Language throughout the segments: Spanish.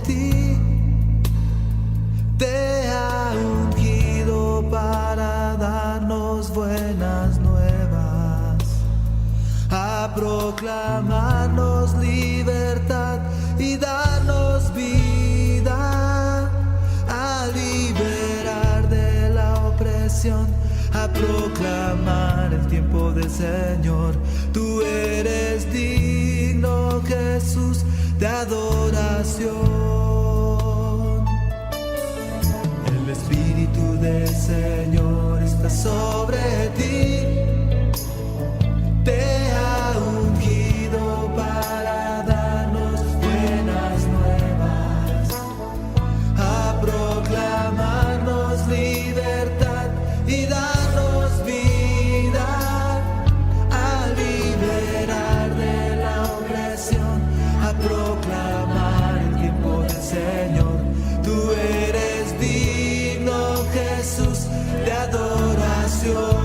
ti. Te ha ungido para darnos buenas nuevas, a proclamarnos libertad y darnos vida, a liberar de la opresión, a proclamar el tiempo del Señor. Tú eres digno, Jesús, de adoración. El Espíritu del Señor está sobre ti. Te ha ungido para darnos buenas nuevas, a proclamarnos libertad y darnos vida, a liberar de la opresión, a proclamar el tiempo del Señor. Tú eres digno, Jesús, de adoración.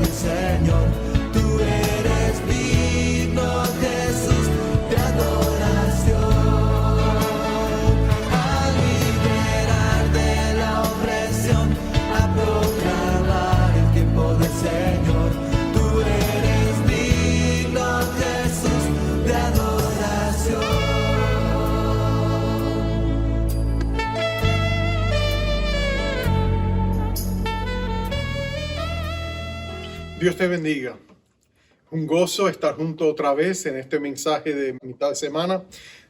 Señor, tú eres digno, Jesús, de adoración, a liberar de la opresión, a proclamar el tiempo del Señor. Tú eres digno, Jesús, de adoración. Dios te bendiga. Un gozo estar junto otra vez en este mensaje de mitad de semana,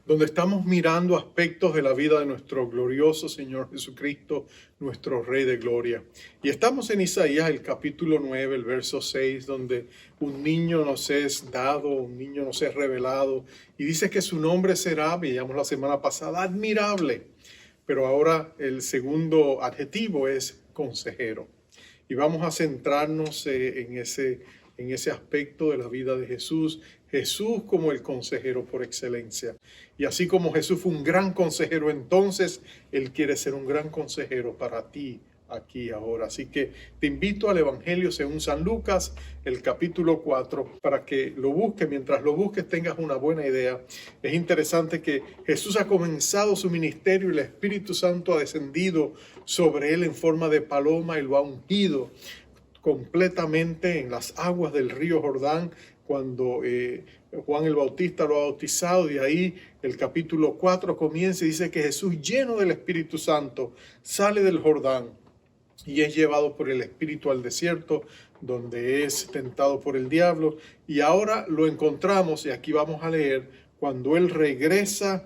donde estamos mirando aspectos de la vida de nuestro glorioso Señor Jesucristo, nuestro Rey de Gloria. Y estamos en Isaías, el capítulo 9, el verso 6, donde un niño nos es dado, un niño nos es revelado, y dice que su nombre será, veíamos la semana pasada, admirable. Pero ahora el segundo adjetivo es consejero. Y vamos a centrarnos en ese aspecto de la vida de Jesús. Jesús como el consejero por excelencia. Y así como Jesús fue un gran consejero, entonces Él quiere ser un gran consejero para ti aquí ahora. Así que te invito al Evangelio según San Lucas, el capítulo 4, para que lo busques. Mientras lo busques tengas una buena idea. Es interesante que Jesús ha comenzado su ministerio y el Espíritu Santo ha descendido sobre Él en forma de paloma y lo ha ungido completamente en las aguas del río Jordán cuando Juan el Bautista lo ha bautizado. De ahí el capítulo 4 comienza y dice que Jesús, lleno del Espíritu Santo, sale del Jordán y es llevado por el Espíritu al desierto, donde es tentado por el diablo. Y ahora lo encontramos, y aquí vamos a leer, cuando Él regresa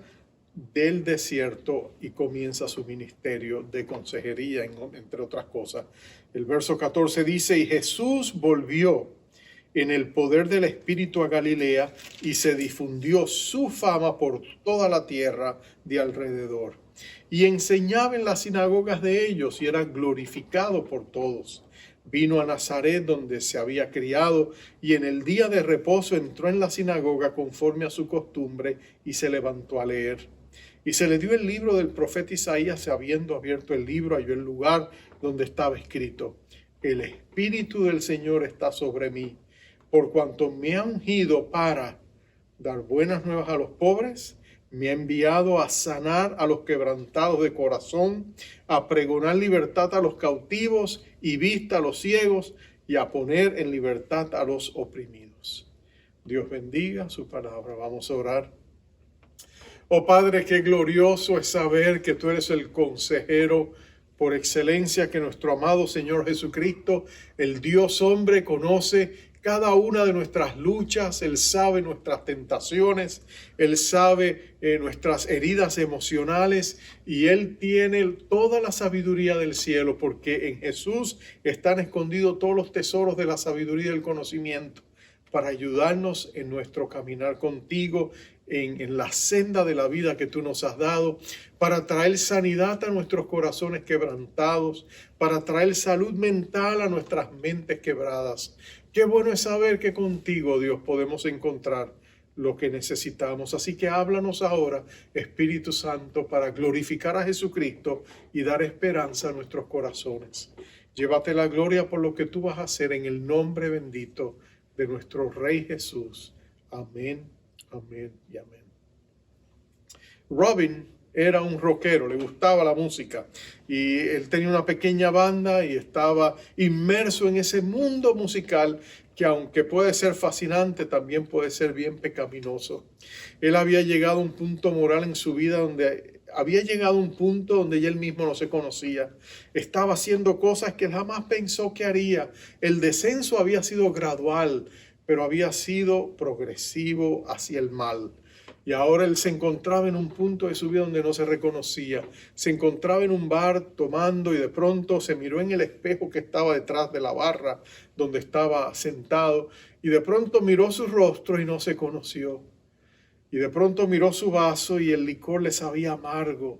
del desierto y comienza su ministerio de consejería, entre otras cosas. El verso 14 dice, y Jesús volvió en el poder del Espíritu a Galilea, y se difundió su fama por toda la tierra de alrededor. Y enseñaba en las sinagogas de ellos, y era glorificado por todos. Vino a Nazaret, donde se había criado, y en el día de reposo entró en la sinagoga conforme a su costumbre, y se levantó a leer. Y se le dio el libro del profeta Isaías, habiendo abierto el libro, halló el lugar donde estaba escrito: el Espíritu del Señor está sobre mí, por cuanto me ha ungido para dar buenas nuevas a los pobres, me ha enviado a sanar a los quebrantados de corazón, a pregonar libertad a los cautivos y vista a los ciegos, y a poner en libertad a los oprimidos. Dios bendiga su palabra. Vamos a orar. Oh Padre, qué glorioso es saber que tú eres el consejero por excelencia, que nuestro amado Señor Jesucristo, el Dios hombre, conoce cada una de nuestras luchas. Él sabe nuestras tentaciones, Él sabe nuestras heridas emocionales, y Él tiene toda la sabiduría del cielo, porque en Jesús están escondidos todos los tesoros de la sabiduría y del conocimiento, para ayudarnos en nuestro caminar contigo, en la senda de la vida que tú nos has dado, para traer sanidad a nuestros corazones quebrantados, para traer salud mental a nuestras mentes quebradas. Qué bueno es saber que contigo, Dios, podemos encontrar lo que necesitamos. Así que háblanos ahora, Espíritu Santo, para glorificar a Jesucristo y dar esperanza a nuestros corazones. Llévate la gloria por lo que tú vas a hacer en el nombre bendito de nuestro Rey Jesús. Amén, amén y amén. Robin era un rockero, le gustaba la música y él tenía una pequeña banda y estaba inmerso en ese mundo musical que, aunque puede ser fascinante, también puede ser bien pecaminoso. Él había llegado a un punto moral en su vida donde él mismo no se conocía. Estaba haciendo cosas que él jamás pensó que haría. El descenso había sido gradual, pero había sido progresivo hacia el mal. Y ahora él se encontraba en un punto de su vida donde no se reconocía. Se encontraba en un bar tomando y de pronto se miró en el espejo que estaba detrás de la barra donde estaba sentado. Y de pronto miró su rostro y no se conoció. Y de pronto miró su vaso y el licor le sabía amargo.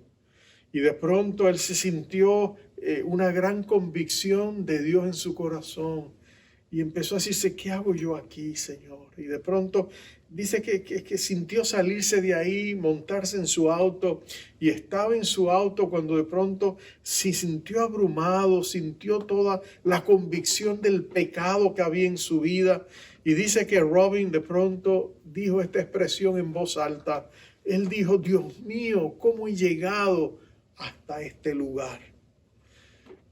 Y de pronto él se sintió una gran convicción de Dios en su corazón. Y empezó a decirse, ¿qué hago yo aquí, Señor? Y de pronto dice que sintió salirse de ahí, montarse en su auto. Y estaba en su auto cuando de pronto se sintió abrumado, sintió toda la convicción del pecado que había en su vida. Y dice que Robin de pronto dijo esta expresión en voz alta. Él dijo, Dios mío, ¿cómo he llegado hasta este lugar?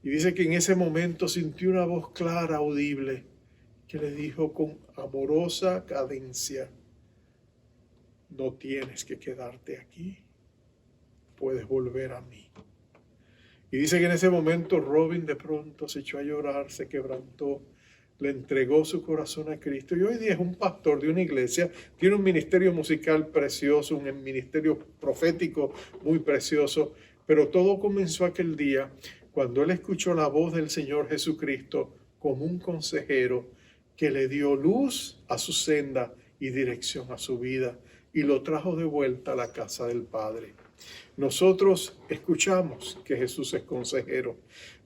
Y dice que en ese momento sintió una voz clara, audible, que le dijo con amorosa cadencia, no tienes que quedarte aquí, puedes volver a mí. Y dice que en ese momento Robin de pronto se echó a llorar, se quebrantó, le entregó su corazón a Cristo. Y hoy día es un pastor de una iglesia, tiene un ministerio musical precioso, un ministerio profético muy precioso, pero todo comenzó aquel día cuando él escuchó la voz del Señor Jesucristo como un consejero que le dio luz a su senda y dirección a su vida y lo trajo de vuelta a la casa del Padre. Nosotros escuchamos que Jesús es consejero.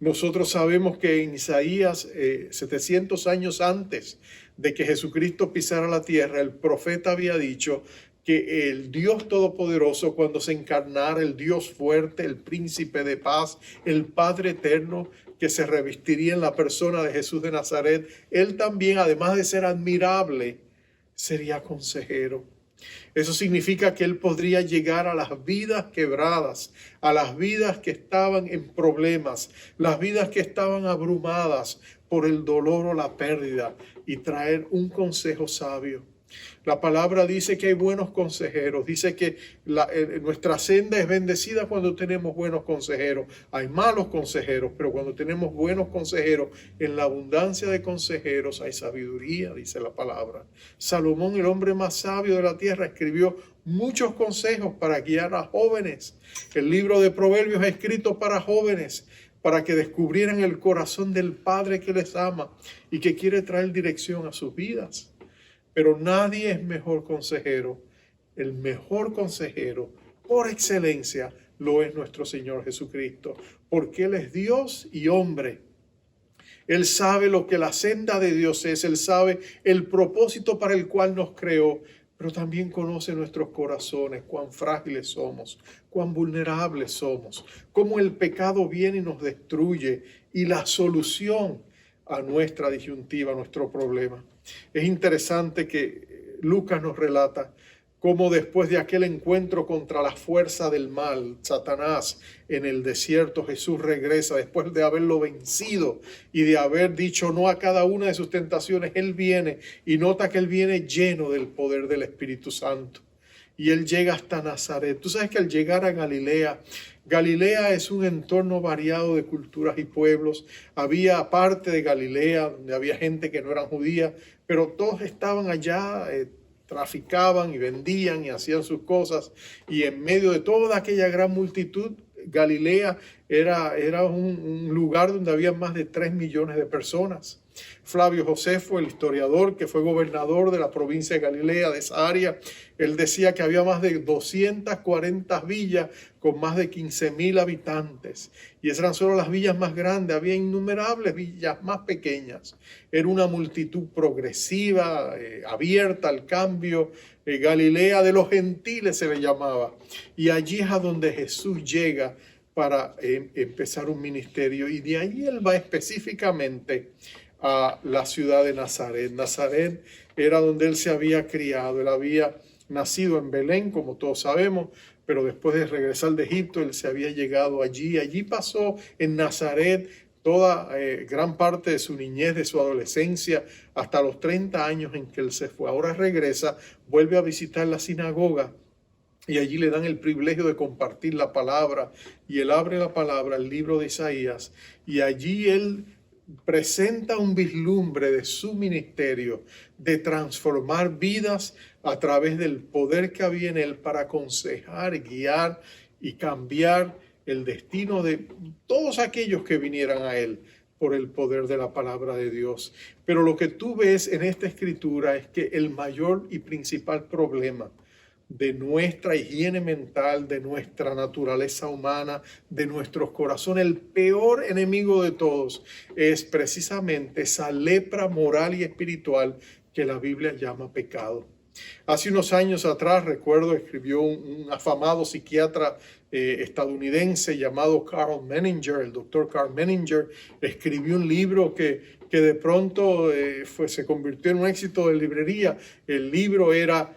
Nosotros sabemos que en Isaías, 700 años antes de que Jesucristo pisara la tierra, el profeta había dicho que el Dios Todopoderoso, cuando se encarnara, el Dios fuerte, el príncipe de paz, el Padre eterno, que se revestiría en la persona de Jesús de Nazaret, él también, además de ser admirable, sería consejero. Eso significa que él podría llegar a las vidas quebradas, a las vidas que estaban en problemas, las vidas que estaban abrumadas por el dolor o la pérdida y traer un consejo sabio. La palabra dice que hay buenos consejeros, dice que nuestra senda es bendecida cuando tenemos buenos consejeros. Hay malos consejeros, pero cuando tenemos buenos consejeros, en la abundancia de consejeros hay sabiduría, dice la palabra. Salomón, el hombre más sabio de la tierra, escribió muchos consejos para guiar a jóvenes. El libro de Proverbios es escrito para jóvenes, para que descubrieran el corazón del Padre que les ama y que quiere traer dirección a sus vidas. Pero nadie es mejor consejero. El mejor consejero, por excelencia, lo es nuestro Señor Jesucristo, porque Él es Dios y hombre. Él sabe lo que la senda de Dios es, Él sabe el propósito para el cual nos creó, pero también conoce nuestros corazones, cuán frágiles somos, cuán vulnerables somos, cómo el pecado viene y nos destruye, y la solución a nuestra disyuntiva, a nuestro problema. Es interesante que Lucas nos relata cómo después de aquel encuentro contra la fuerza del mal, Satanás, en el desierto, Jesús regresa después de haberlo vencido y de haber dicho no a cada una de sus tentaciones. Él viene y nota que él viene lleno del poder del Espíritu Santo. Y él llega hasta Nazaret. Tú sabes que al llegar a Galilea, Galilea es un entorno variado de culturas y pueblos. Había parte de Galilea donde había gente que no eran judía, pero todos estaban allá, traficaban y vendían y hacían sus cosas. Y en medio de toda aquella gran multitud, Galilea era un lugar donde había más de 3 millones de personas. Flavio Josefo, el historiador que fue gobernador de la provincia de Galilea, de esa área, él decía que había más de 240 villas con más de 15.000 habitantes. Y esas eran solo las villas más grandes, había innumerables villas más pequeñas. Era una multitud progresiva, abierta al cambio. Galilea de los gentiles se le llamaba. Y allí es a donde Jesús llega para empezar un ministerio. Y de ahí él va específicamente a la ciudad de Nazaret. Nazaret era donde él se había criado. Él había nacido en Belén, como todos sabemos, pero después de regresar de Egipto, él se había llegado allí. Allí pasó en Nazaret toda gran parte de su niñez, de su adolescencia, hasta los 30 años en que él se fue. Ahora regresa, vuelve a visitar la sinagoga y allí le dan el privilegio de compartir la palabra. Y él abre la palabra, el libro de Isaías, y allí él presenta un vislumbre de su ministerio, de transformar vidas a través del poder que había en él para aconsejar, guiar y cambiar el destino de todos aquellos que vinieran a él por el poder de la palabra de Dios. Pero lo que tú ves en esta escritura es que el mayor y principal problema de nuestra higiene mental, de nuestra naturaleza humana, de nuestros corazones, el peor enemigo de todos es precisamente esa lepra moral y espiritual que la Biblia llama pecado. Hace unos años atrás, recuerdo, escribió un afamado psiquiatra estadounidense llamado Carl Menninger, el doctor Carl Menninger, escribió un libro que de pronto se convirtió en un éxito de librería. El libro era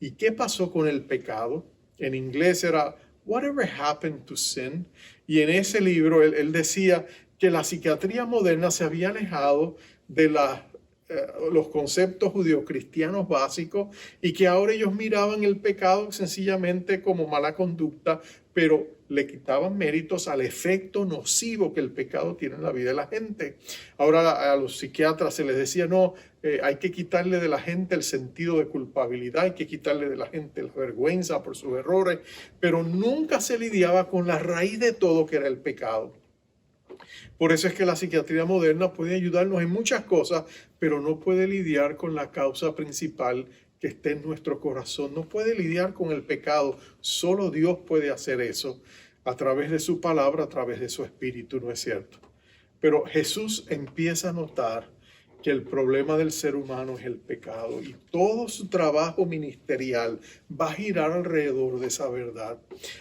¿Y qué pasó con el pecado? En inglés era Whatever Happened to Sin? Y en ese libro él decía que la psiquiatría moderna se había alejado de los conceptos judeocristianos básicos y que ahora ellos miraban el pecado sencillamente como mala conducta, pero le quitaban méritos al efecto nocivo que el pecado tiene en la vida de la gente. Ahora a los psiquiatras se les decía, no, hay que quitarle de la gente el sentido de culpabilidad, hay que quitarle de la gente la vergüenza por sus errores, pero nunca se lidiaba con la raíz de todo, que era el pecado. Por eso es que la psiquiatría moderna puede ayudarnos en muchas cosas, pero no puede lidiar con la causa principal que está en nuestro corazón. No puede lidiar con el pecado. Solo Dios puede hacer eso a través de su palabra, a través de su espíritu, ¿no es cierto? Pero Jesús empieza a notar que el problema del ser humano es el pecado y todo su trabajo ministerial va a girar alrededor de esa verdad.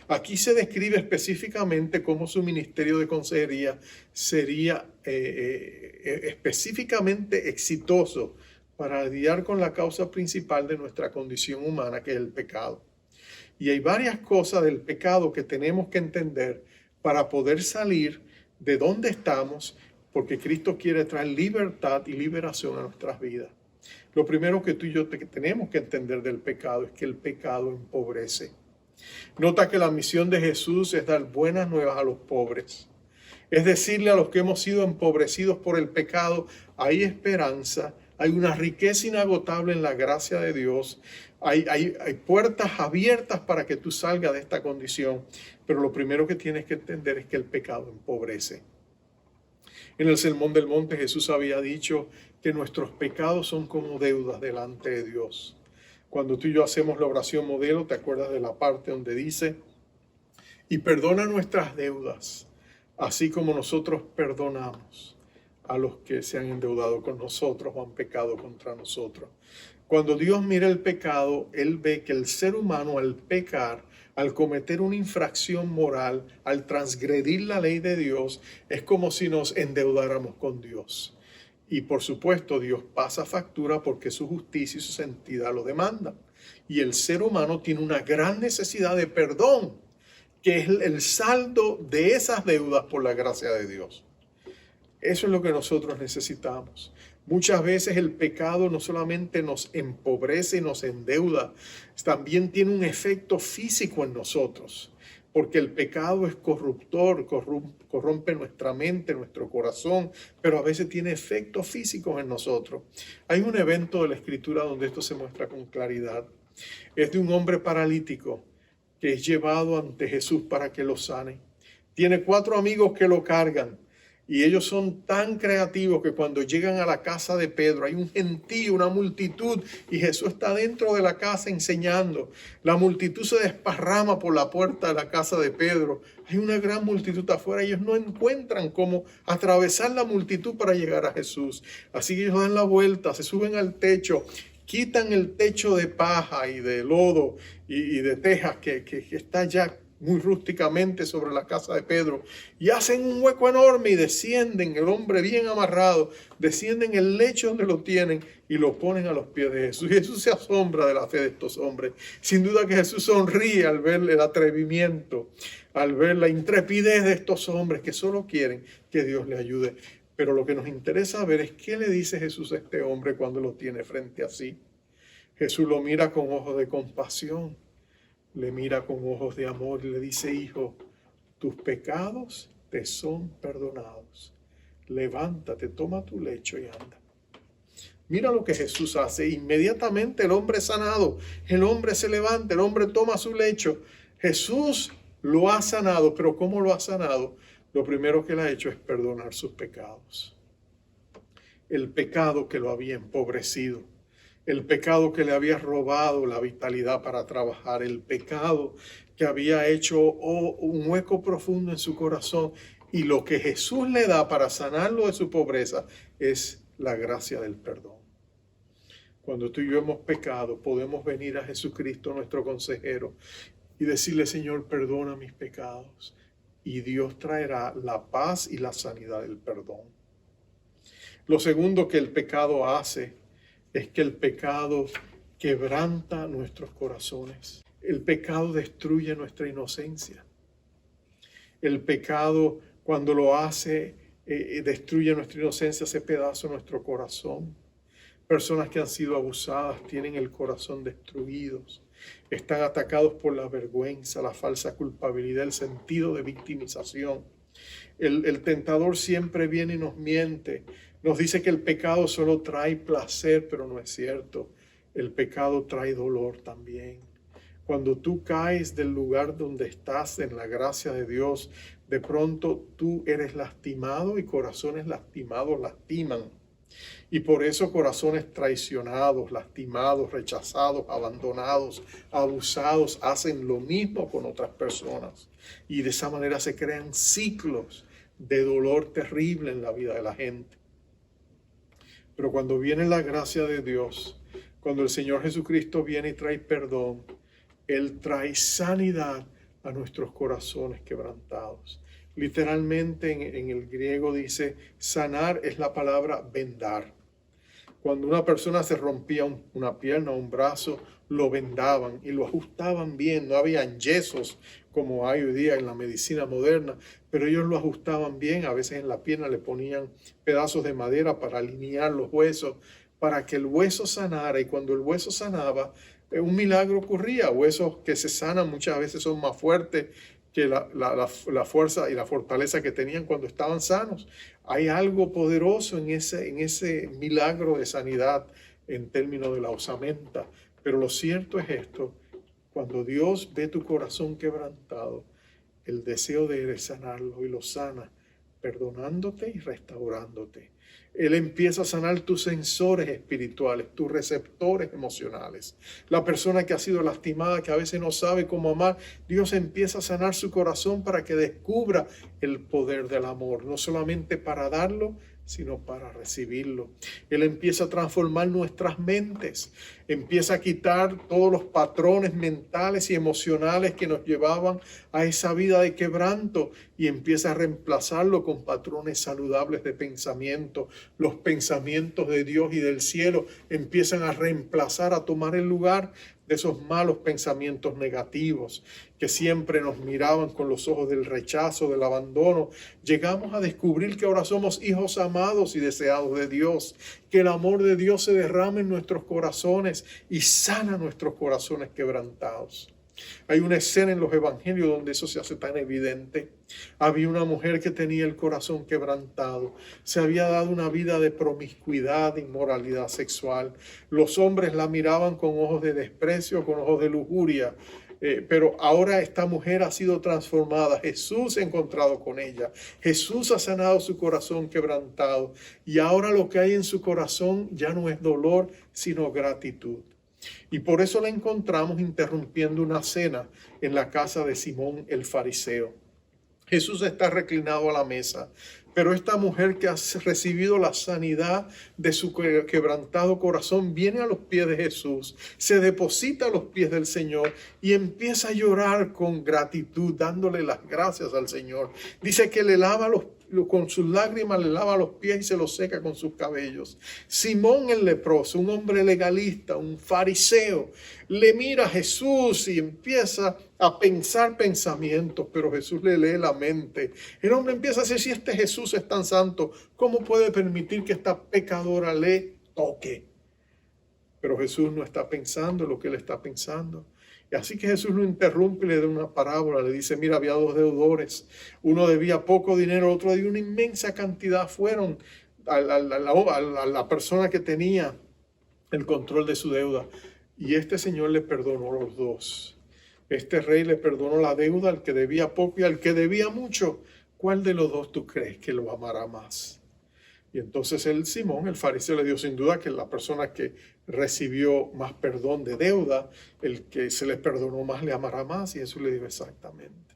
Aquí se describe específicamente cómo su ministerio de consejería sería específicamente exitoso para lidiar con la causa principal de nuestra condición humana, que es el pecado. Y hay varias cosas del pecado que tenemos que entender para poder salir de donde estamos, porque Cristo quiere traer libertad y liberación a nuestras vidas. Lo primero que tú y yo tenemos que entender del pecado es que el pecado empobrece. Nota que la misión de Jesús es dar buenas nuevas a los pobres. Es decirle a los que hemos sido empobrecidos por el pecado, hay esperanza, hay una riqueza inagotable en la gracia de Dios, hay puertas abiertas para que tú salgas de esta condición. Pero lo primero que tienes que entender es que el pecado empobrece. En el Sermón del Monte Jesús había dicho que nuestros pecados son como deudas delante de Dios. Cuando tú y yo hacemos la oración modelo, ¿te acuerdas de la parte donde dice, y perdona nuestras deudas, así como nosotros perdonamos a los que se han endeudado con nosotros o han pecado contra nosotros? Cuando Dios mira el pecado, Él ve que el ser humano al pecar, al cometer una infracción moral, al transgredir la ley de Dios, es como si nos endeudáramos con Dios. Y por supuesto, Dios pasa factura porque su justicia y su santidad lo demandan. Y el ser humano tiene una gran necesidad de perdón, que es el saldo de esas deudas por la gracia de Dios. Eso es lo que nosotros necesitamos. Muchas veces el pecado no solamente nos empobrece y nos endeuda, también tiene un efecto físico en nosotros, porque el pecado es corruptor, corrompe nuestra mente, nuestro corazón, pero a veces tiene efectos físicos en nosotros. Hay un evento de la Escritura donde esto se muestra con claridad. Es de un hombre paralítico que es llevado ante Jesús para que lo sane. Tiene 4 amigos que lo cargan. Y ellos son tan creativos que cuando llegan a la casa de Pedro hay un gentío, una multitud, y Jesús está dentro de la casa enseñando. La multitud se desparrama por la puerta de la casa de Pedro. Hay una gran multitud afuera. Ellos no encuentran cómo atravesar la multitud para llegar a Jesús. Así que ellos dan la vuelta, se suben al techo, quitan el techo de paja y de lodo y de tejas que está ya muy rústicamente sobre la casa de Pedro y hacen un hueco enorme y descienden, el hombre bien amarrado, descienden el lecho donde lo tienen y lo ponen a los pies de Jesús. Y Jesús se asombra de la fe de estos hombres. Sin duda que Jesús sonríe al ver el atrevimiento, al ver la intrepidez de estos hombres que solo quieren que Dios les ayude. Pero lo que nos interesa ver es qué le dice Jesús a este hombre cuando lo tiene frente a sí. Jesús lo mira con ojos de compasión, le mira con ojos de amor y le dice: hijo, tus pecados te son perdonados. Levántate, toma tu lecho y anda. Mira lo que Jesús hace. Inmediatamente el hombre es sanado, el hombre se levanta, el hombre toma su lecho. Jesús lo ha sanado, pero ¿cómo lo ha sanado? Lo primero que él ha hecho es perdonar sus pecados. El pecado que lo había empobrecido, el pecado que le había robado la vitalidad para trabajar, el pecado que había hecho un hueco profundo en su corazón. Y lo que Jesús le da para sanarlo de su pobreza es la gracia del perdón. Cuando tú y yo hemos pecado, podemos venir a Jesucristo, nuestro consejero, y decirle: Señor, perdona mis pecados. Y Dios traerá la paz y la sanidad del perdón. Lo segundo que el pecado hace es que el pecado quebranta nuestros corazones. El pecado destruye nuestra inocencia. El pecado, cuando lo hace, destruye nuestra inocencia, hace pedazo nuestro corazón. Personas que han sido abusadas tienen el corazón destruido. Están atacados por la vergüenza, la falsa culpabilidad, el sentido de victimización. El tentador siempre viene y nos miente. Nos dice que el pecado solo trae placer, pero no es cierto. El pecado trae dolor también. Cuando tú caes del lugar donde estás en la gracia de Dios, de pronto tú eres lastimado y corazones lastimados lastiman. Y por eso corazones traicionados, lastimados, rechazados, abandonados, abusados, hacen lo mismo con otras personas. Y de esa manera se crean ciclos de dolor terrible en la vida de la gente. Pero cuando viene la gracia de Dios, cuando el Señor Jesucristo viene y trae perdón, Él trae sanidad a nuestros corazones quebrantados. Literalmente en el griego dice, sanar es la palabra vendar. Cuando una persona se rompía una pierna o un brazo, lo vendaban y lo ajustaban bien. No habían yesos como hay hoy día en la medicina moderna, pero ellos lo ajustaban bien. A veces en la pierna le ponían pedazos de madera para alinear los huesos, para que el hueso sanara. Y cuando el hueso sanaba, un milagro ocurría. Huesos que se sanan muchas veces son más fuertes que la fuerza y la fortaleza que tenían cuando estaban sanos. Hay algo poderoso en ese milagro de sanidad en términos de la osamenta. Pero lo cierto es esto: cuando Dios ve tu corazón quebrantado, el deseo de él es sanarlo, y lo sana perdonándote y restaurándote. Él empieza a sanar tus sensores espirituales, tus receptores emocionales. La persona que ha sido lastimada, que a veces no sabe cómo amar, Dios empieza a sanar su corazón para que descubra el poder del amor, no solamente para darlo, sino para recibirlo. Él empieza a transformar nuestras mentes, empieza a quitar todos los patrones mentales y emocionales que nos llevaban a esa vida de quebranto y empieza a reemplazarlo con patrones saludables de pensamiento. Los pensamientos de Dios y del cielo empiezan a reemplazar, a tomar el lugar de esos malos pensamientos negativos que siempre nos miraban con los ojos del rechazo, del abandono. Llegamos a descubrir que ahora somos hijos amados y deseados de Dios, que el amor de Dios se derrama en nuestros corazones y sana nuestros corazones quebrantados. Hay una escena en los evangelios donde eso se hace tan evidente. Había una mujer que tenía el corazón quebrantado. Se había dado una vida de promiscuidad, inmoralidad sexual. Los hombres la miraban con ojos de desprecio, con ojos de lujuria. Pero ahora esta mujer ha sido transformada. Jesús se ha encontrado con ella. Jesús ha sanado su corazón quebrantado. Y ahora lo que hay en su corazón ya no es dolor, sino gratitud. Y por eso la encontramos interrumpiendo una cena en la casa de Simón el fariseo. Jesús está reclinado a la mesa, pero esta mujer que ha recibido la sanidad de su quebrantado corazón viene a los pies de Jesús, se deposita a los pies del Señor y empieza a llorar con gratitud, dándole las gracias al Señor. Dice que le lava con sus lágrimas, le lava los pies y se los seca con sus cabellos. Simón el leproso, un hombre legalista, un fariseo, le mira a Jesús y empieza a pensar pensamientos, pero Jesús le lee la mente. El hombre empieza a decir, si este Jesús es tan santo, ¿cómo puede permitir que esta pecadora le toque? Pero Jesús no está pensando lo que él está pensando. Y así que Jesús lo interrumpe y le da una parábola. Le dice, mira, había dos deudores. Uno debía poco dinero, otro debía una inmensa cantidad. Fueron a la persona que tenía el control de su deuda. Y este señor le perdonó a los dos. Este rey le perdonó la deuda al que debía poco y al que debía mucho. ¿Cuál de los dos tú crees que lo amará más? Y entonces Simón, el fariseo, le dio sin duda que la persona que recibió más perdón de deuda, el que se le perdonó más le amará más. Y Jesús le dijo exactamente.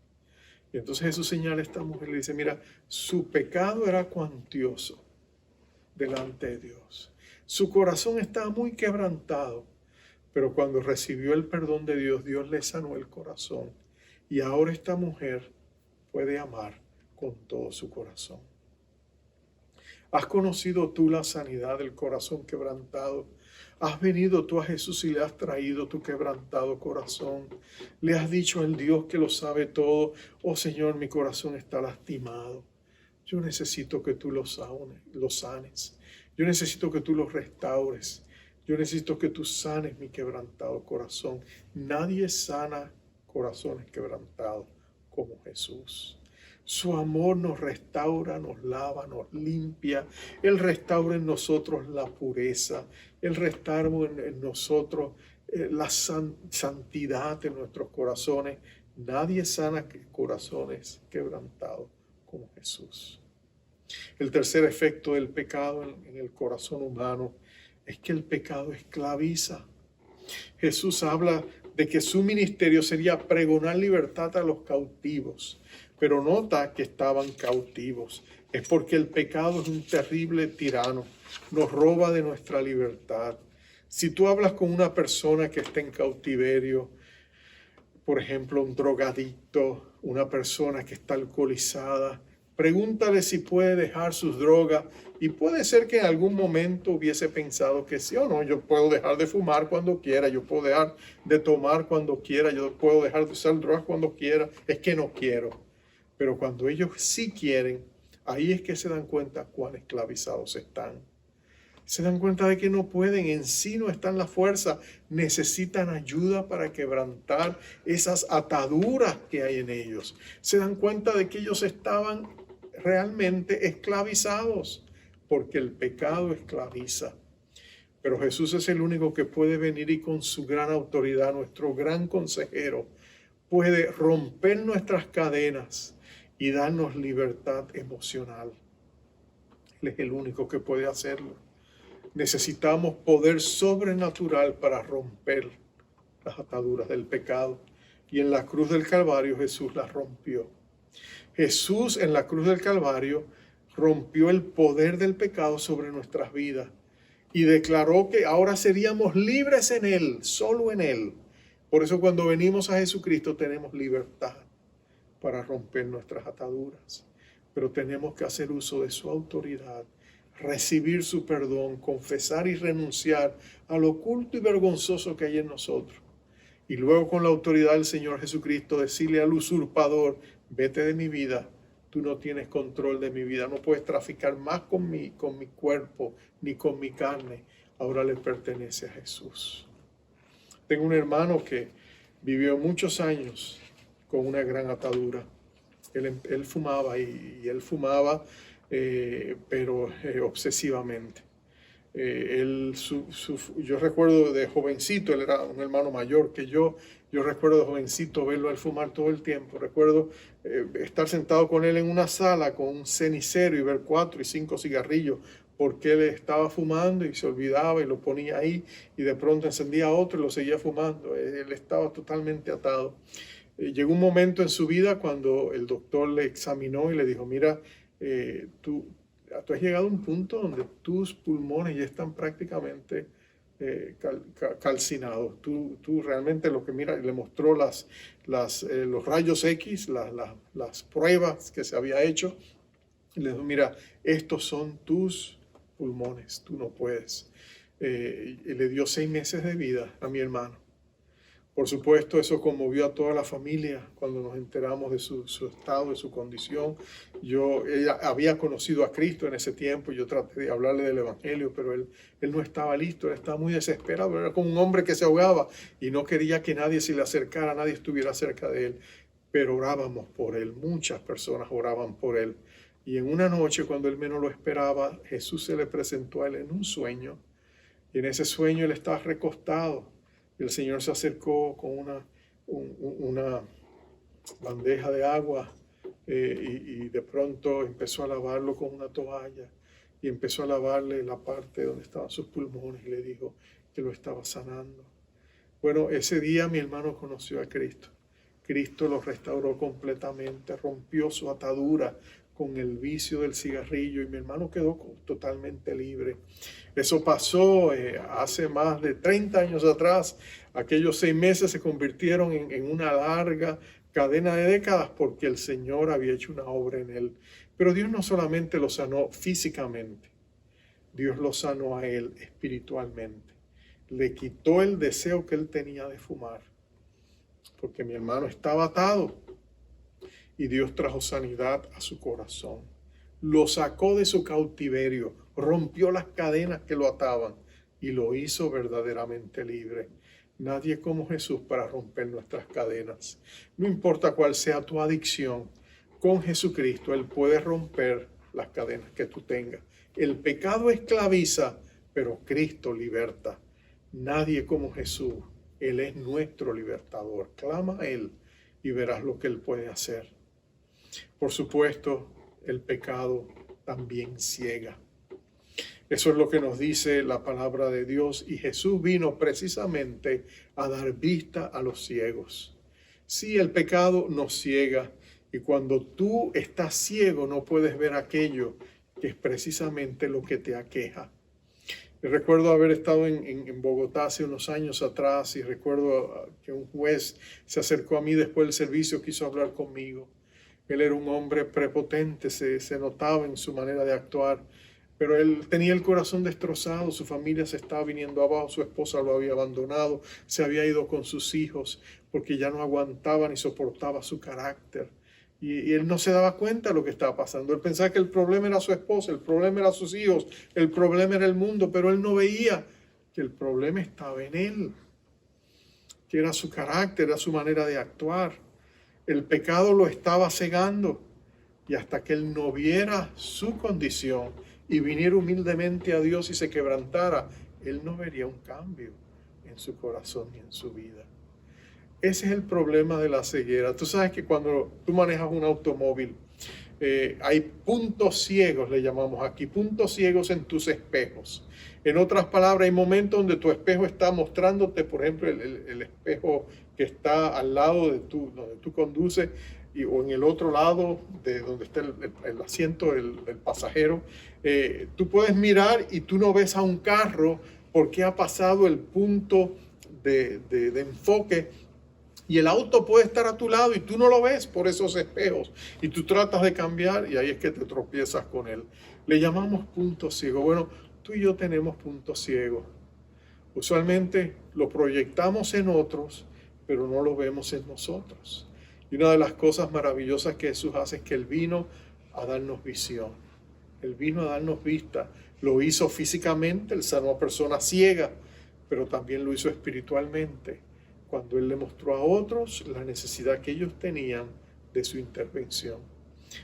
Y entonces Jesús señala a esta mujer y le dice, mira, su pecado era cuantioso delante de Dios. Su corazón estaba muy quebrantado, pero cuando recibió el perdón de Dios, Dios le sanó el corazón. Y ahora esta mujer puede amar con todo su corazón. ¿Has conocido tú la sanidad del corazón quebrantado? ¿Has venido tú a Jesús y le has traído tu quebrantado corazón? ¿Le has dicho al Dios que lo sabe todo, oh Señor, mi corazón está lastimado? Yo necesito que tú lo sanes. Yo necesito que tú lo restaures. Yo necesito que tú sanes mi quebrantado corazón. Nadie sana corazones quebrantados como Jesús. Su amor nos restaura, nos lava, nos limpia. Él restaura en nosotros la pureza. Él restaura en nosotros la santidad de nuestros corazones. Nadie sana corazones quebrantados como Jesús. El tercer efecto del pecado en el corazón humano es que el pecado esclaviza. Jesús habla de que su ministerio sería pregonar libertad a los cautivos. Pero nota que estaban cautivos. Es porque el pecado es un terrible tirano. Nos roba de nuestra libertad. Si tú hablas con una persona que está en cautiverio, por ejemplo, un drogadicto, una persona que está alcoholizada, pregúntale si puede dejar sus drogas. Y puede ser que en algún momento hubiese pensado que sí o no, yo puedo dejar de fumar cuando quiera, yo puedo dejar de tomar cuando quiera, yo puedo dejar de usar drogas cuando quiera, es que no quiero. Pero cuando ellos sí quieren, ahí es que se dan cuenta cuán esclavizados están. Se dan cuenta de que no pueden, en sí no están la fuerza, necesitan ayuda para quebrantar esas ataduras que hay en ellos. Se dan cuenta de que ellos estaban realmente esclavizados, porque el pecado esclaviza. Pero Jesús es el único que puede venir y con su gran autoridad, nuestro gran consejero, puede romper nuestras cadenas y darnos libertad emocional. Él es el único que puede hacerlo. Necesitamos poder sobrenatural para romper las ataduras del pecado. Y en la cruz del Calvario Jesús las rompió. Jesús en la cruz del Calvario rompió el poder del pecado sobre nuestras vidas y declaró que ahora seríamos libres en Él, solo en Él. Por eso cuando venimos a Jesucristo tenemos libertad para romper nuestras ataduras. Pero tenemos que hacer uso de su autoridad, recibir su perdón, confesar y renunciar a lo oculto y vergonzoso que hay en nosotros. Y luego con la autoridad del Señor Jesucristo decirle al usurpador, vete de mi vida, tú no tienes control de mi vida, no puedes traficar más con mi cuerpo ni con mi carne, ahora le pertenece a Jesús. Tengo un hermano que vivió muchos años con una gran atadura. Él fumaba y él fumaba, pero obsesivamente. Yo recuerdo de jovencito, él era un hermano mayor que yo recuerdo de jovencito verlo al fumar todo el tiempo. Recuerdo estar sentado con él en una sala con un cenicero y ver 4 y 5 cigarrillos, porque él estaba fumando y se olvidaba y lo ponía ahí y de pronto encendía otro y lo seguía fumando. Él estaba totalmente atado. Llegó un momento en su vida cuando el doctor le examinó y le dijo, mira, tú has llegado a un punto donde tus pulmones ya están prácticamente calcinados. Tú realmente lo que mira, le mostró los rayos X, las pruebas que se había hecho. Y le dijo, mira, estos son tus pulmones, tú no puedes. Y le dio 6 meses de vida a mi hermano. Por supuesto, eso conmovió a toda la familia cuando nos enteramos de su estado, de su condición. Ella había conocido a Cristo en ese tiempo, yo traté de hablarle del Evangelio, pero él no estaba listo, él estaba muy desesperado, era como un hombre que se ahogaba y no quería que nadie se le acercara, nadie estuviera cerca de él. Pero orábamos por él, muchas personas oraban por él. Y en una noche, cuando él menos lo esperaba, Jesús se le presentó a él en un sueño. Y en ese sueño él estaba recostado. Y el Señor se acercó con una bandeja de agua y de pronto empezó a lavarlo con una toalla y empezó a lavarle la parte donde estaban sus pulmones y le dijo que lo estaba sanando. Bueno, ese día mi hermano conoció a Cristo. Cristo lo restauró completamente, rompió su atadura con el vicio del cigarrillo y mi hermano quedó totalmente libre. Eso pasó hace más de 30 años atrás. Aquellos 6 meses se convirtieron en una larga cadena de décadas porque el Señor había hecho una obra en él. Pero Dios no solamente lo sanó físicamente, Dios lo sanó a él espiritualmente. Le quitó el deseo que él tenía de fumar, porque mi hermano estaba atado. Y Dios trajo sanidad a su corazón. Lo sacó de su cautiverio, rompió las cadenas que lo ataban y lo hizo verdaderamente libre. Nadie como Jesús para romper nuestras cadenas. No importa cuál sea tu adicción, con Jesucristo Él puede romper las cadenas que tú tengas. El pecado esclaviza, pero Cristo liberta. Nadie como Jesús. Él es nuestro libertador. Clama a Él y verás lo que Él puede hacer. Por supuesto, el pecado también ciega. Eso es lo que nos dice la palabra de Dios y Jesús vino precisamente a dar vista a los ciegos. Sí, el pecado nos ciega y cuando tú estás ciego no puedes ver aquello que es precisamente lo que te aqueja. Recuerdo haber estado en Bogotá hace unos años atrás y recuerdo que un juez se acercó a mí después del servicio, quiso hablar conmigo. Él era un hombre prepotente, se notaba en su manera de actuar, pero él tenía el corazón destrozado, su familia se estaba viniendo abajo, su esposa lo había abandonado, se había ido con sus hijos porque ya no aguantaba ni soportaba su carácter. Y él no se daba cuenta de lo que estaba pasando. Él pensaba que el problema era su esposa, el problema era sus hijos, el problema era el mundo, pero él no veía que el problema estaba en él, que era su carácter, era su manera de actuar. El pecado lo estaba cegando y hasta que él no viera su condición y viniera humildemente a Dios y se quebrantara, él no vería un cambio en su corazón y en su vida. Ese es el problema de la ceguera. Tú sabes que cuando tú manejas un automóvil, hay puntos ciegos, le llamamos aquí, puntos ciegos en tus espejos. En otras palabras, hay momentos donde tu espejo está mostrándote, por ejemplo, el espejo que está al lado de donde tú conduces o en el otro lado de donde está el asiento del pasajero. Tú puedes mirar y tú no ves a un carro porque ha pasado el punto de enfoque y el auto puede estar a tu lado y tú no lo ves por esos espejos y tú tratas de cambiar y ahí es que te tropiezas con él. Le llamamos punto ciego. Bueno, tú y yo tenemos puntos ciegos. Usualmente lo proyectamos en otros, pero no lo vemos en nosotros. Y una de las cosas maravillosas que Jesús hace es que Él vino a darnos visión. Él vino a darnos vista. Lo hizo físicamente, Él sanó a personas ciegas, pero también lo hizo espiritualmente, cuando Él le mostró a otros la necesidad que ellos tenían de su intervención.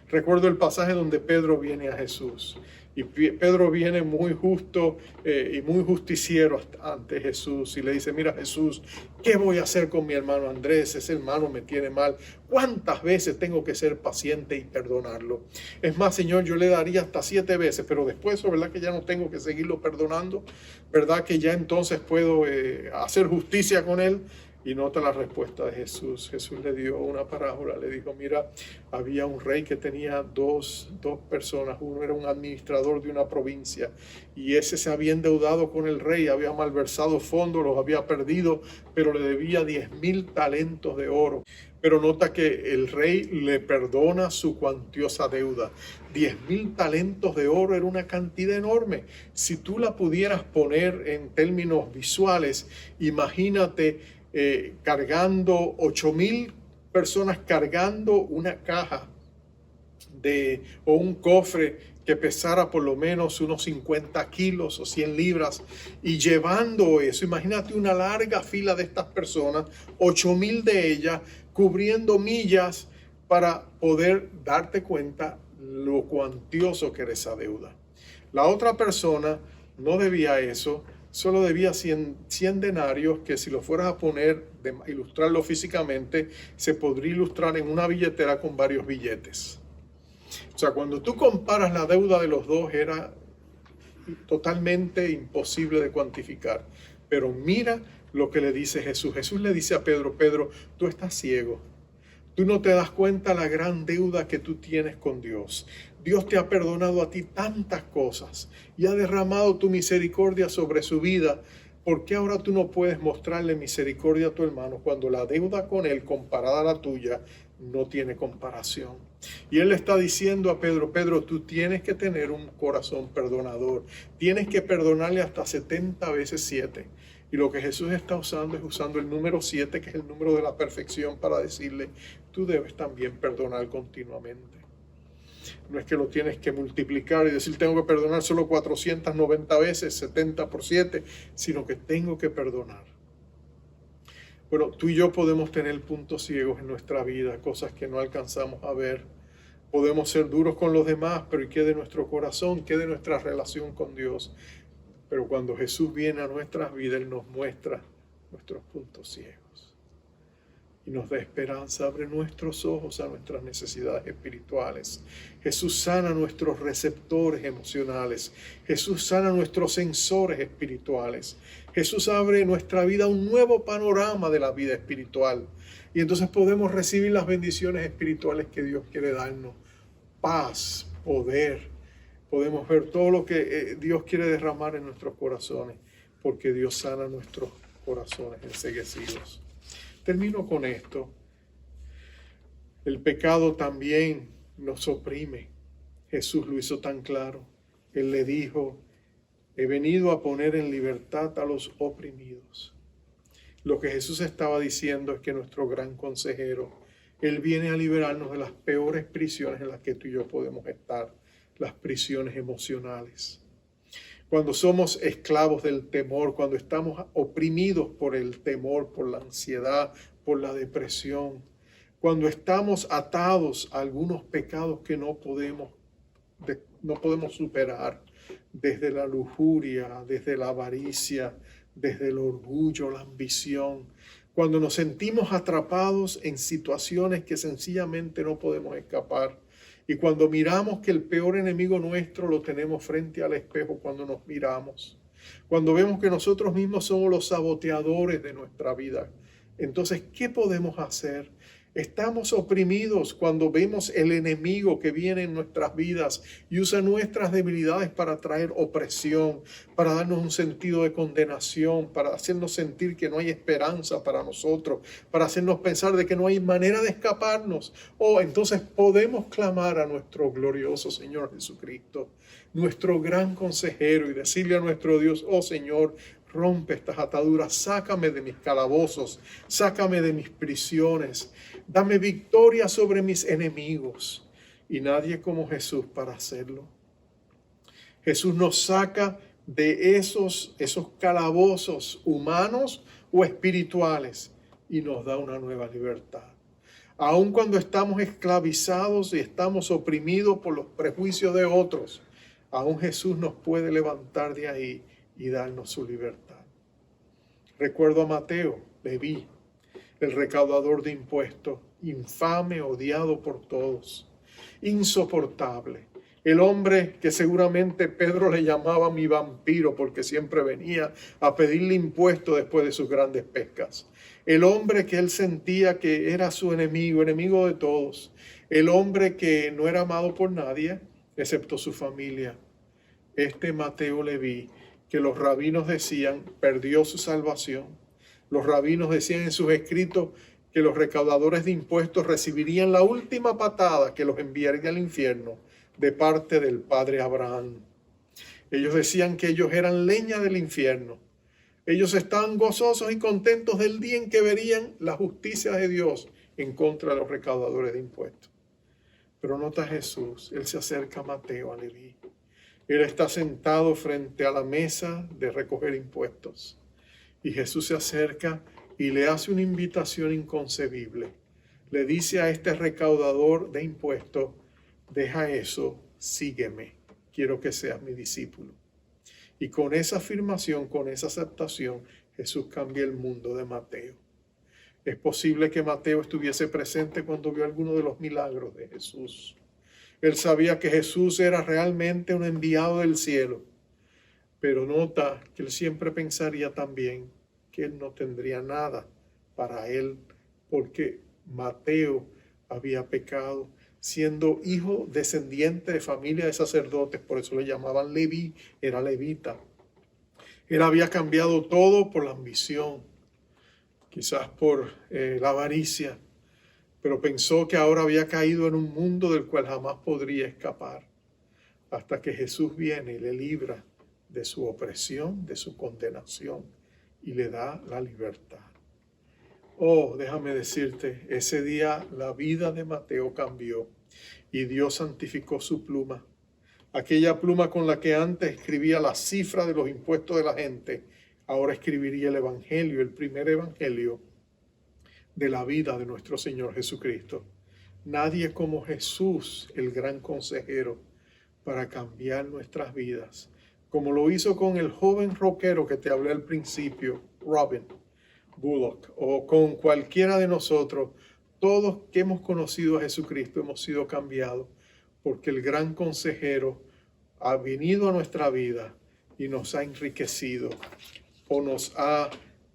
Recuerdo el pasaje donde Pedro viene a Jesús y Pedro viene muy justo y muy justiciero ante Jesús y le dice, mira Jesús, ¿qué voy a hacer con mi hermano Andrés? Ese hermano me tiene mal. ¿Cuántas veces tengo que ser paciente y perdonarlo? Es más, Señor, yo le daría hasta 7 veces, pero después, ¿verdad que ya no tengo que seguirlo perdonando? ¿Verdad que ya entonces puedo hacer justicia con él? Y nota la respuesta de Jesús. Jesús le dio una parábola, le dijo, mira, había un rey que tenía dos personas. Uno era un administrador de una provincia y ese se había endeudado con el rey, había malversado fondos, los había perdido, pero le debía 10,000 talentos de oro. Pero nota que el rey le perdona su cuantiosa deuda. 10,000 talentos de oro era una cantidad enorme. Si tú la pudieras poner en términos visuales, imagínate cargando 8,000 personas cargando una caja o un cofre que pesara por lo menos unos 50 kilos o 100 libras y llevando eso. Imagínate una larga fila de estas personas, 8,000 de ellas, cubriendo millas para poder darte cuenta lo cuantioso que era esa deuda. La otra persona no debía eso, solo debía 100 denarios, que si lo fueras a poner, ilustrarlo físicamente, se podría ilustrar en una billetera con varios billetes. O sea, cuando tú comparas la deuda de los dos, era totalmente imposible de cuantificar. Pero mira lo que le dice Jesús. Jesús le dice a Pedro, Pedro, tú estás ciego. Tú no te das cuenta la gran deuda que tú tienes con Dios. Dios te ha perdonado a ti tantas cosas y ha derramado tu misericordia sobre su vida. ¿Por qué ahora tú no puedes mostrarle misericordia a tu hermano cuando la deuda con él comparada a la tuya no tiene comparación? Y él le está diciendo a Pedro, Pedro, tú tienes que tener un corazón perdonador. Tienes que perdonarle hasta 70 veces 7. Y lo que Jesús está usando es usando el número 7, que es el número de la perfección, para decirle, tú debes también perdonar continuamente. No es que lo tienes que multiplicar y decir, tengo que perdonar solo 490 veces, 70 por 7, sino que tengo que perdonar. Bueno, tú y yo podemos tener puntos ciegos en nuestra vida, cosas que no alcanzamos a ver. Podemos ser duros con los demás, pero ¿y qué de nuestro corazón? ¿Qué de nuestra relación con Dios? Pero cuando Jesús viene a nuestras vidas, Él nos muestra nuestros puntos ciegos y nos da esperanza, abre nuestros ojos a nuestras necesidades espirituales. Jesús sana nuestros receptores emocionales. Jesús sana nuestros sensores espirituales. Jesús abre nuestra vida a un nuevo panorama de la vida espiritual. Y entonces podemos recibir las bendiciones espirituales que Dios quiere darnos. Paz, poder. Podemos ver todo lo que Dios quiere derramar en nuestros corazones, porque Dios sana nuestros corazones enceguecidos. Termino con esto. El pecado también nos oprime. Jesús lo hizo tan claro. Él le dijo, he venido a poner en libertad a los oprimidos. Lo que Jesús estaba diciendo es que nuestro gran consejero, Él viene a liberarnos de las peores prisiones en las que tú y yo podemos estar, las prisiones emocionales. Cuando somos esclavos del temor, cuando estamos oprimidos por el temor, por la ansiedad, por la depresión, cuando estamos atados a algunos pecados que no podemos superar, desde la lujuria, desde la avaricia, desde el orgullo, la ambición, cuando nos sentimos atrapados en situaciones que sencillamente no podemos escapar. Y cuando miramos que el peor enemigo nuestro lo tenemos frente al espejo cuando nos miramos, cuando vemos que nosotros mismos somos los saboteadores de nuestra vida, entonces, ¿qué podemos hacer? Estamos oprimidos cuando vemos el enemigo que viene en nuestras vidas y usa nuestras debilidades para traer opresión, para darnos un sentido de condenación, para hacernos sentir que no hay esperanza para nosotros, para hacernos pensar de que no hay manera de escaparnos. Entonces podemos clamar a nuestro glorioso Señor Jesucristo, nuestro gran consejero, y decirle a nuestro Dios, oh Señor, rompe estas ataduras, sácame de mis calabozos, sácame de mis prisiones, dame victoria sobre mis enemigos. Y nadie como Jesús para hacerlo. Jesús nos saca de esos calabozos humanos o espirituales y nos da una nueva libertad. Aun cuando estamos esclavizados y estamos oprimidos por los prejuicios de otros, aún Jesús nos puede levantar de ahí y darnos su libertad. Recuerdo a Mateo, Leví, el recaudador de impuestos, infame, odiado por todos, insoportable. El hombre que seguramente Pedro le llamaba mi vampiro porque siempre venía a pedirle impuestos después de sus grandes pescas. El hombre que él sentía que era su enemigo, enemigo de todos. El hombre que no era amado por nadie, excepto su familia. Este Mateo Leví, que los rabinos decían, perdió su salvación. Los rabinos decían en sus escritos que los recaudadores de impuestos recibirían la última patada que los enviaría al infierno de parte del padre Abraham. Ellos decían que ellos eran leña del infierno. Ellos estaban gozosos y contentos del día en que verían la justicia de Dios en contra de los recaudadores de impuestos. Pero nota Jesús, él se acerca a Mateo, a Leví. Él está sentado frente a la mesa de recoger impuestos. Y Jesús se acerca y le hace una invitación inconcebible. Le dice a este recaudador de impuestos, deja eso, sígueme, quiero que seas mi discípulo. Y con esa afirmación, con esa aceptación, Jesús cambia el mundo de Mateo. Es posible que Mateo estuviese presente cuando vio alguno de los milagros de Jesús. Él sabía que Jesús era realmente un enviado del cielo, pero nota que él siempre pensaría también que él no tendría nada para él, porque Mateo había pecado, siendo hijo descendiente de familia de sacerdotes, por eso le llamaban Leví, era levita. Él había cambiado todo por la ambición, quizás por la avaricia, pero pensó que ahora había caído en un mundo del cual jamás podría escapar, hasta que Jesús viene y le libra de su opresión, de su condenación, y le da la libertad. Oh, déjame decirte, ese día la vida de Mateo cambió y Dios santificó su pluma. Aquella pluma con la que antes escribía la cifra de los impuestos de la gente, ahora escribiría el evangelio, el primer evangelio de la vida de nuestro Señor Jesucristo. Nadie como Jesús, el gran consejero, para cambiar nuestras vidas, como lo hizo con el joven rockero que te hablé al principio, Robin Bullock, o con cualquiera de nosotros. Todos que hemos conocido a Jesucristo hemos sido cambiados, porque el gran consejero ha venido a nuestra vida y nos ha enriquecido, o nos ha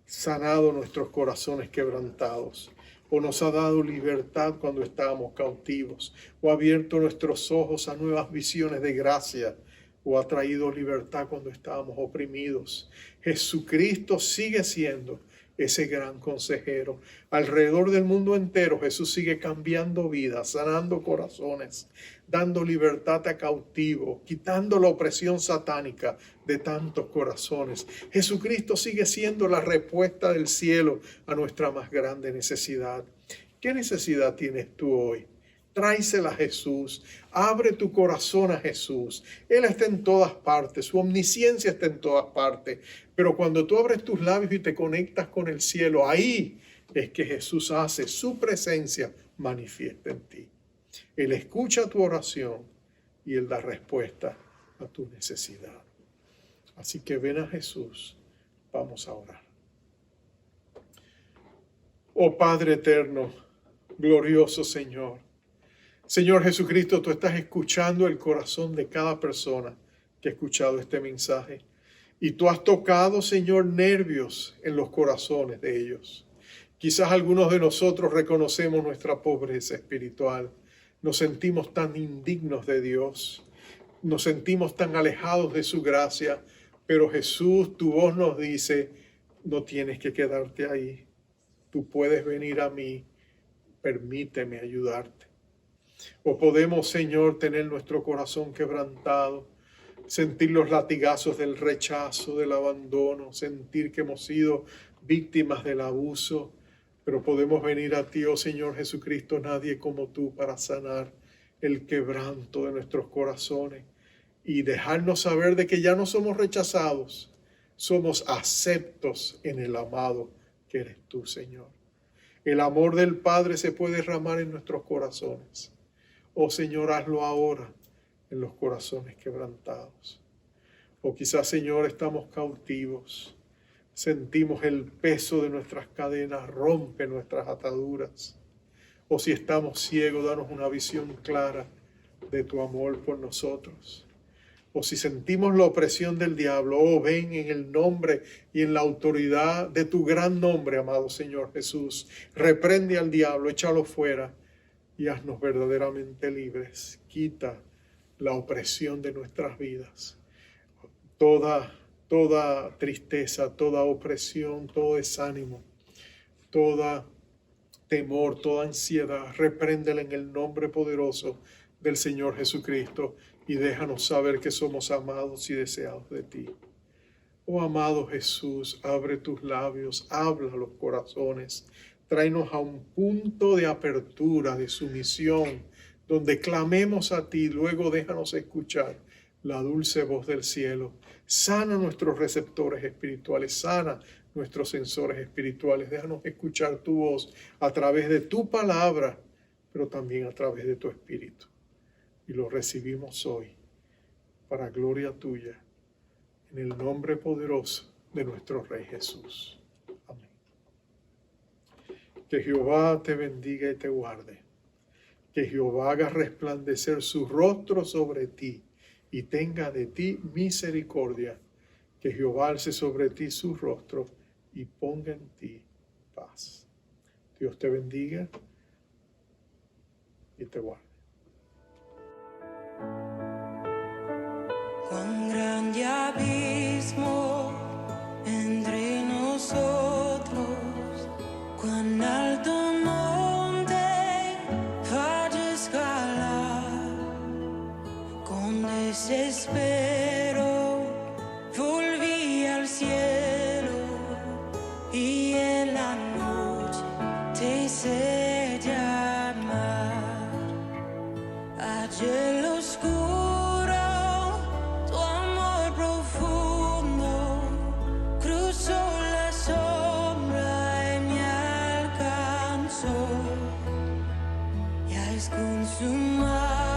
sanado nuestros corazones quebrantados, o nos ha dado libertad cuando estábamos cautivos, o ha abierto nuestros ojos a nuevas visiones de gracia, o ha traído libertad cuando estábamos oprimidos. Jesucristo sigue siendo ese gran consejero. Alrededor del mundo entero Jesús sigue cambiando vidas, sanando corazones, dando libertad a cautivos, quitando la opresión satánica de tantos corazones. Jesucristo sigue siendo la respuesta del cielo a nuestra más grande necesidad. ¿Qué necesidad tienes tú hoy? Tráesela a Jesús, abre tu corazón a Jesús. Él está en todas partes, su omnisciencia está en todas partes. Pero cuando tú abres tus labios y te conectas con el cielo, ahí es que Jesús hace su presencia manifiesta en ti. Él escucha tu oración y Él da respuesta a tu necesidad. Así que ven a Jesús, vamos a orar. Oh Padre eterno, glorioso Señor. Señor Jesucristo, tú estás escuchando el corazón de cada persona que ha escuchado este mensaje. Y tú has tocado, Señor, nervios en los corazones de ellos. Quizás algunos de nosotros reconocemos nuestra pobreza espiritual. Nos sentimos tan indignos de Dios. Nos sentimos tan alejados de su gracia. Pero Jesús, tu voz nos dice, no tienes que quedarte ahí. Tú puedes venir a mí. Permíteme ayudarte. O podemos, Señor, tener nuestro corazón quebrantado, sentir los latigazos del rechazo, del abandono, sentir que hemos sido víctimas del abuso, pero podemos venir a ti, oh Señor Jesucristo, nadie como tú, para sanar el quebranto de nuestros corazones y dejarnos saber de que ya no somos rechazados, somos aceptos en el amado que eres tú, Señor. El amor del Padre se puede derramar en nuestros corazones. Oh Señor, hazlo ahora en los corazones quebrantados. O quizás, Señor, estamos cautivos. Sentimos el peso de nuestras cadenas, rompe nuestras ataduras. O si estamos ciegos, danos una visión clara de tu amor por nosotros. O si sentimos la opresión del diablo, oh, ven en el nombre y en la autoridad de tu gran nombre, amado Señor Jesús. Reprende al diablo, échalo fuera y haznos verdaderamente libres. Quita la opresión de nuestras vidas. Toda tristeza, toda opresión, todo desánimo, toda temor, toda ansiedad, repréndela en el nombre poderoso del Señor Jesucristo y déjanos saber que somos amados y deseados de ti. Oh amado Jesús, abre tus labios, habla a los corazones, tráenos a un punto de apertura, de sumisión, donde clamemos a ti, luego déjanos escuchar la dulce voz del cielo. Sana nuestros receptores espirituales, sana nuestros sensores espirituales, déjanos escuchar tu voz a través de tu palabra, pero también a través de tu espíritu. Y lo recibimos hoy para gloria tuya, en el nombre poderoso de nuestro Rey Jesús. Amén. Que Jehová te bendiga y te guarde. Que Jehová haga resplandecer su rostro sobre ti y tenga de ti misericordia. Que Jehová alce sobre ti su rostro y ponga en ti paz. Dios te bendiga y te guarde. Cuán grande abismo entre nosotros, cuán alto monte para escalar. Con desespero volví al cielo y en la noche te hice llamar. Ayer lo oscuro, tu amor profundo cruzó la sombra y me alcanzó. Ya es consumado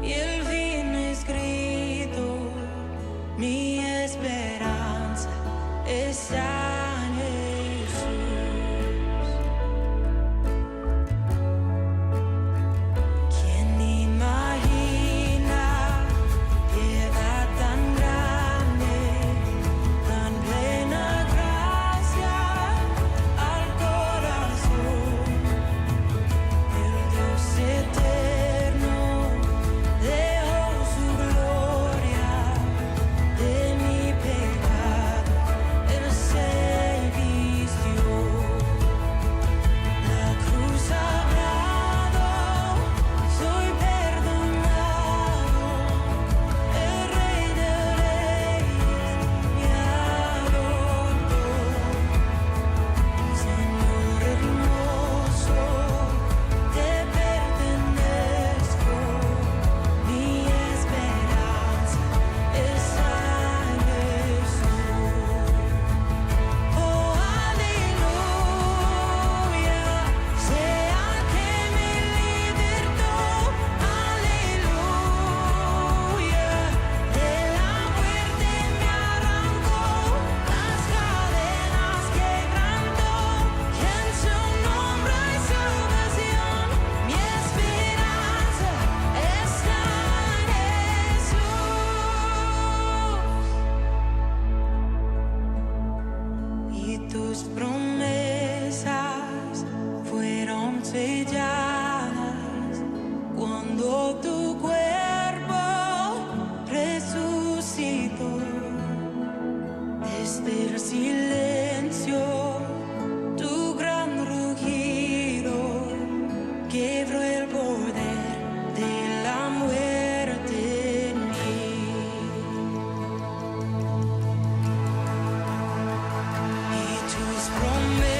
y el fin escrito, mi esperanza está en Jesús. ¿Quién imagina piedad tan grande, tan plena gracia al corazón? El Dios eterno dejó su gloria, de mi pecado Él se vistió. La cruz hablado, soy perdonado, el Rey de Reyes me adoró. Señor hermoso, te pertenezco, mi esperanza está en Jesús. Oh, aleluya, sea que me libertó, aleluya, de la muerte me arrancó, las cadenas quebrantó, y en su nombre hay salvación, mi esperanza está en Jesús. Y tus promesas fueron selladas cuando tu cuerpo resucitó. Desde el silencio, tu gran rugido quebró el poder de la muerte en mí. Y tus promesas